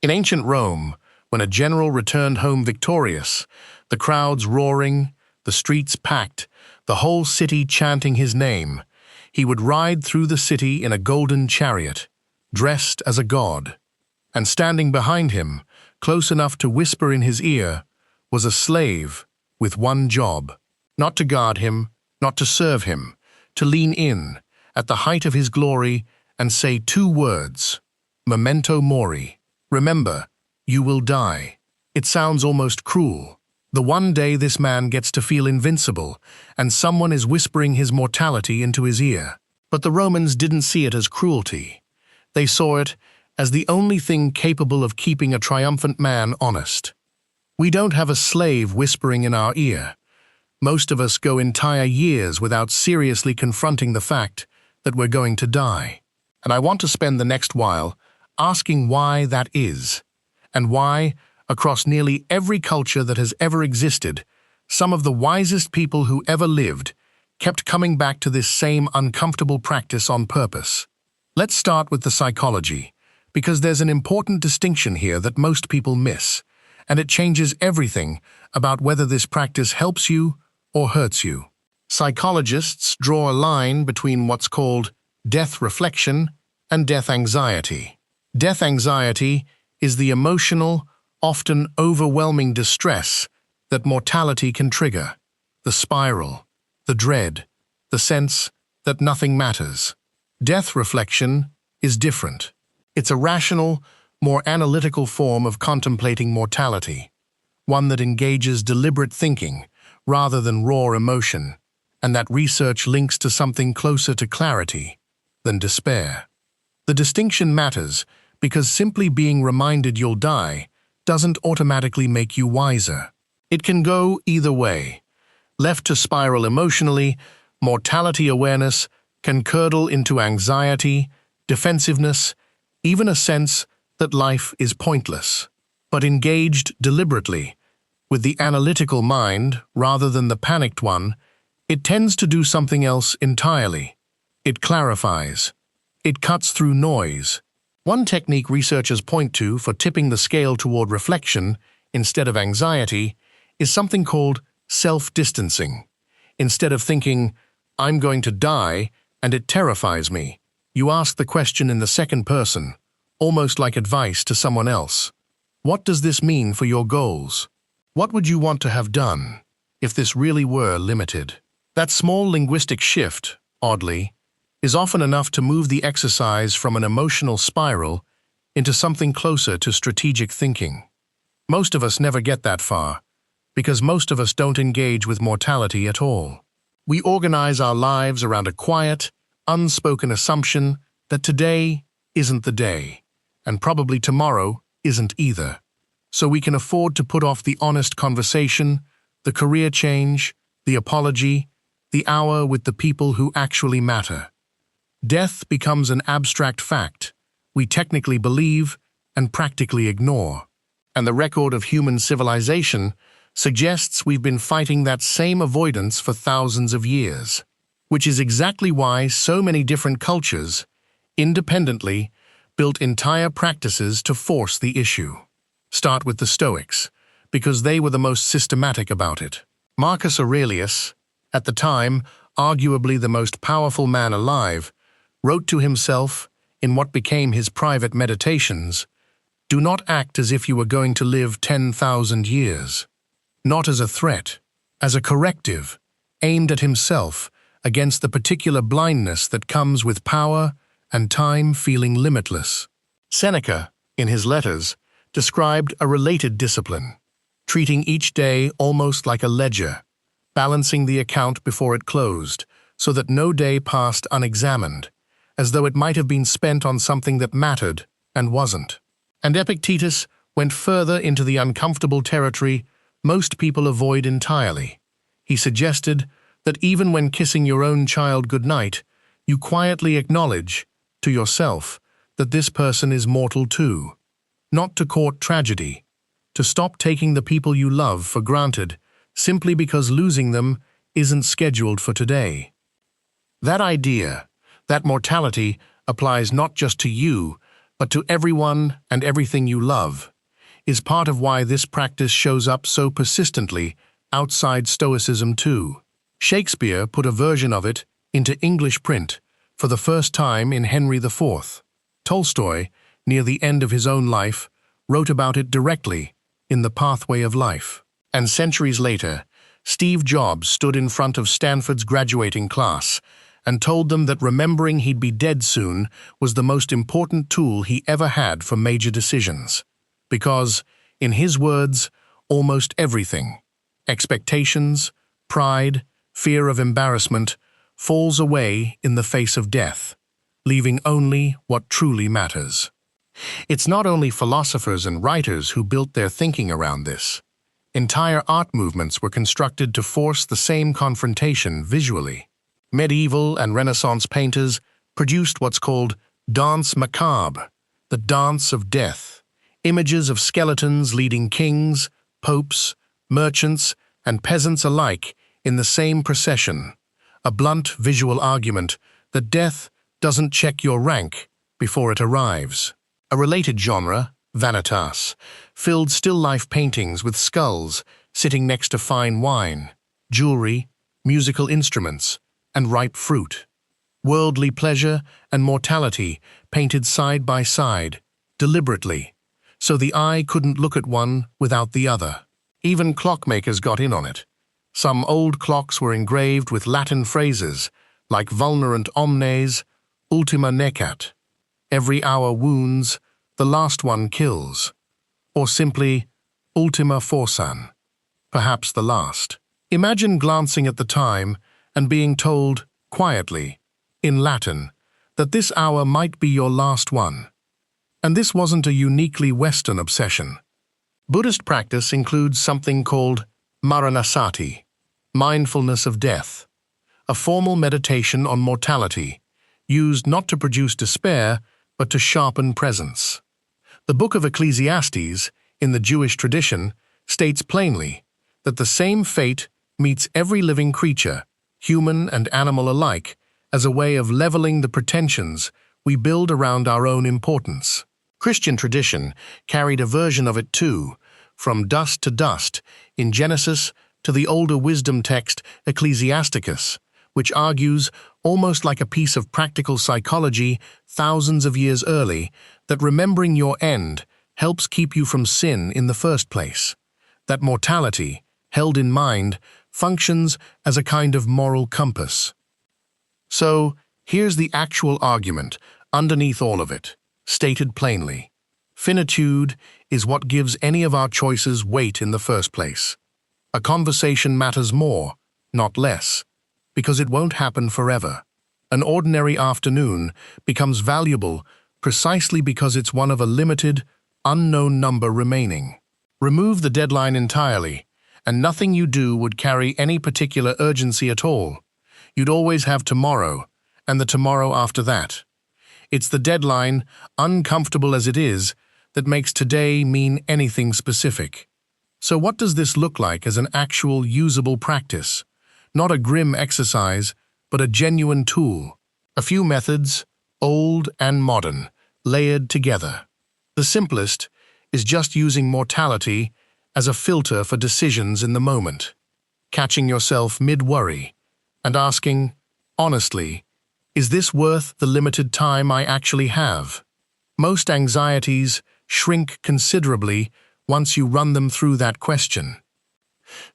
In ancient Rome, when a general returned home victorious, the crowds roaring, the streets packed, the whole city chanting his name, he would ride through the city in a golden chariot, dressed as a god. And standing behind him, close enough to whisper in his ear, was a slave with one job: not to guard him, not to serve him, to lean in, at the height of his glory, and say 2 words: Memento Mori. Remember, you will die. It sounds almost cruel. The one day this man gets to feel invincible, and someone is whispering his mortality into his ear. But the Romans didn't see it as cruelty. They saw it as the only thing capable of keeping a triumphant man honest. We don't have a slave whispering in our ear. Most of us go entire years without seriously confronting the fact that we're going to die. And I want to spend the next while asking why that is, and why, across nearly every culture that has ever existed, some of the wisest people who ever lived kept coming back to this same uncomfortable practice on purpose. Let's start with the psychology, because there's an important distinction here that most people miss, and it changes everything about whether this practice helps you or hurts you. Psychologists draw a line between what's called death reflection and death anxiety. Death anxiety is the emotional, often overwhelming distress that mortality can trigger, the spiral, the dread, the sense that nothing matters. Death reflection is different. It's a rational, more analytical form of contemplating mortality, one that engages deliberate thinking rather than raw emotion, and that research links to something closer to clarity than despair. The distinction matters because simply being reminded you'll die doesn't automatically make you wiser. It can go either way. Left to spiral emotionally, mortality awareness can curdle into anxiety, defensiveness, even a sense that life is pointless. But engaged deliberately, with the analytical mind rather than the panicked one, it tends to do something else entirely. It clarifies. It cuts through noise. One technique researchers point to for tipping the scale toward reflection instead of anxiety is something called self-distancing. Instead of thinking, "I'm going to die and it terrifies me," you ask the question in the second person, almost like advice to someone else. What does this mean for your goals? What would you want to have done if this really were limited? That small linguistic shift, oddly, is often enough to move the exercise from an emotional spiral into something closer to strategic thinking. Most of us never get that far, because most of us don't engage with mortality at all. We organize our lives around a quiet, unspoken assumption that today isn't the day, and probably tomorrow isn't either. So we can afford to put off the honest conversation, the career change, the apology, the hour with the people who actually matter. Death becomes an abstract fact we technically believe and practically ignore. And the record of human civilization suggests we've been fighting that same avoidance for thousands of years, which is exactly why so many different cultures, independently, built entire practices to force the issue. Start with the Stoics, because they were the most systematic about it. Marcus Aurelius, at the time arguably the most powerful man alive, wrote to himself, in what became his private meditations, "Do not act as if you were going to live 10,000 years. Not as a threat, as a corrective, aimed at himself against the particular blindness that comes with power and time feeling limitless." Seneca, in his letters, described a related discipline, treating each day almost like a ledger, balancing the account before it closed, so that no day passed unexamined, as though it might have been spent on something that mattered and wasn't. And Epictetus went further into the uncomfortable territory most people avoid entirely. He suggested that even when kissing your own child goodnight, you quietly acknowledge, to yourself, that this person is mortal too. Not to court tragedy, to stop taking the people you love for granted simply because losing them isn't scheduled for today. That idea, that mortality, applies not just to you, but to everyone and everything you love, is part of why this practice shows up so persistently outside Stoicism too. Shakespeare put a version of it into English print for the first time in Henry IV. Tolstoy, near the end of his own life, wrote about it directly in The Pathway of Life. And centuries later, Steve Jobs stood in front of Stanford's graduating class and told them that remembering he'd be dead soon was the most important tool he ever had for major decisions. Because, in his words, almost everything, expectations, pride, fear of embarrassment, falls away in the face of death, leaving only what truly matters. It's not only philosophers and writers who built their thinking around this. Entire art movements were constructed to force the same confrontation visually. Medieval and Renaissance painters produced what's called danse macabre, the dance of death, images of skeletons leading kings, popes, merchants, and peasants alike in the same procession, a blunt visual argument that death doesn't check your rank before it arrives. A related genre, vanitas, filled still-life paintings with skulls sitting next to fine wine, jewelry, musical instruments, and ripe fruit. Worldly pleasure and mortality painted side by side, deliberately, so the eye couldn't look at one without the other. Even clockmakers got in on it. Some old clocks were engraved with Latin phrases like vulnerant omnes, ultima necat, every hour wounds, the last one kills, or simply ultima forsan, perhaps the last. Imagine glancing at the time and being told, quietly, in Latin, that this hour might be your last one. And this wasn't a uniquely Western obsession. Buddhist practice includes something called maranasati, mindfulness of death, a formal meditation on mortality, used not to produce despair, but to sharpen presence. The Book of Ecclesiastes, in the Jewish tradition, states plainly that the same fate meets every living creature, human and animal alike, as a way of leveling the pretensions we build around our own importance. Christian tradition carried a version of it too, from dust to dust, in Genesis to the older wisdom text Ecclesiasticus, which argues, almost like a piece of practical psychology thousands of years early, that remembering your end helps keep you from sin in the first place. That mortality, held in mind, functions as a kind of moral compass. So, here's the actual argument underneath all of it, stated plainly. Finitude is what gives any of our choices weight in the first place. A conversation matters more, not less, because it won't happen forever. An ordinary afternoon becomes valuable precisely because it's one of a limited, unknown number remaining. Remove the deadline entirely, and nothing you do would carry any particular urgency at all. You'd always have tomorrow, and the tomorrow after that. It's the deadline, uncomfortable as it is, that makes today mean anything specific. So what does this look like as an actual usable practice? Not a grim exercise, but a genuine tool. A few methods, old and modern, layered together. The simplest is just using mortality as a filter for decisions in the moment, catching yourself mid-worry and asking, honestly, is this worth the limited time I actually have? Most anxieties shrink considerably once you run them through that question.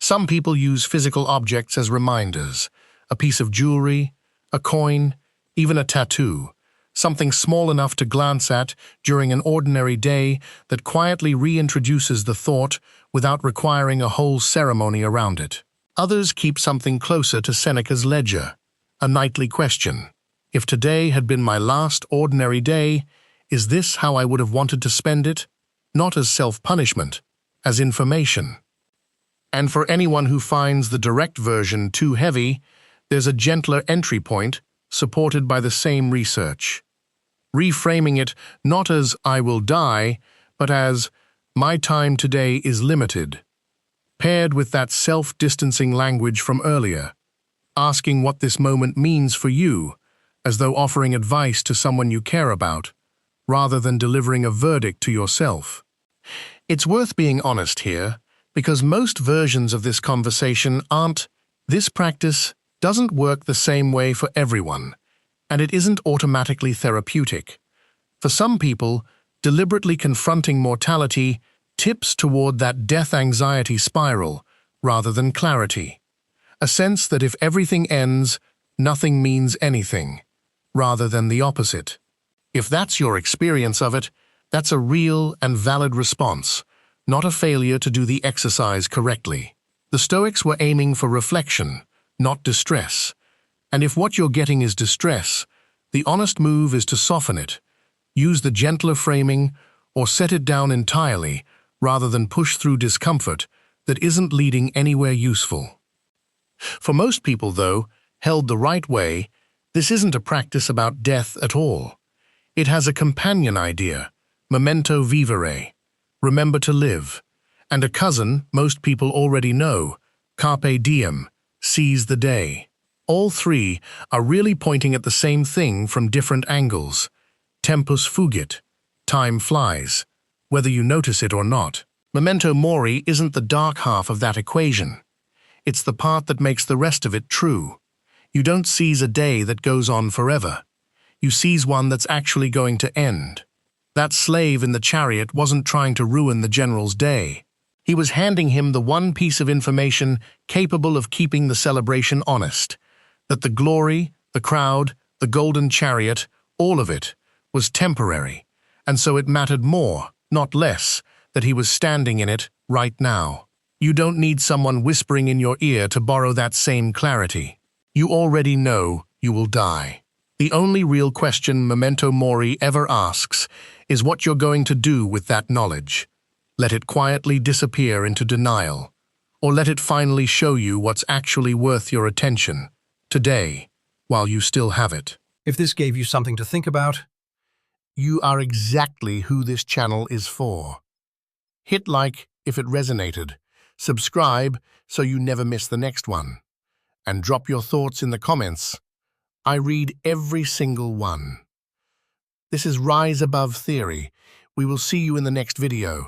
Some people use physical objects as reminders, a piece of jewelry, a coin, even a tattoo, something small enough to glance at during an ordinary day that quietly reintroduces the thought without requiring a whole ceremony around it. Others keep something closer to Seneca's ledger, a nightly question. If today had been my last ordinary day, is this how I would have wanted to spend it? Not as self-punishment, as information. And for anyone who finds the direct version too heavy, there's a gentler entry point supported by the same research. Reframing it not as I will die, but as my time today is limited, paired with that self-distancing language from earlier, asking what this moment means for you, as though offering advice to someone you care about, rather than delivering a verdict to yourself. It's worth being honest here, because most versions of this conversation aren't. This practice doesn't work the same way for everyone, and it isn't automatically therapeutic. For some people, deliberately confronting mortality tips toward that death anxiety spiral rather than clarity, a sense that if everything ends, nothing means anything, rather than the opposite. If that's your experience of it, that's a real and valid response, not a failure to do the exercise correctly. The Stoics were aiming for reflection, not distress, and if what you're getting is distress, the honest move is to soften it, use the gentler framing, or set it down entirely rather than push through discomfort that isn't leading anywhere useful. For most people, though, held the right way, this isn't a practice about death at all. It has a companion idea, memento vivere, remember to live, and a cousin most people already know, carpe diem, seize the day. All three are really pointing at the same thing from different angles. Tempus fugit, time flies, whether you notice it or not. Memento mori isn't the dark half of that equation. It's the part that makes the rest of it true. You don't seize a day that goes on forever. You seize one that's actually going to end. That slave in the chariot wasn't trying to ruin the general's day. He was handing him the one piece of information capable of keeping the celebration honest, that the glory, the crowd, the golden chariot, all of it, was temporary, and so it mattered more, not less, that he was standing in it right now. You don't need someone whispering in your ear to borrow that same clarity. You already know you will die. The only real question Memento Mori ever asks is what you're going to do with that knowledge. Let it quietly disappear into denial, or let it finally show you what's actually worth your attention, today, while you still have it. If this gave you something to think about, you are exactly who this channel is for. Hit like if it resonated, subscribe so you never miss the next one, and drop your thoughts in the comments. I read every single one. This is Rise Above Theory. We will see you in the next video.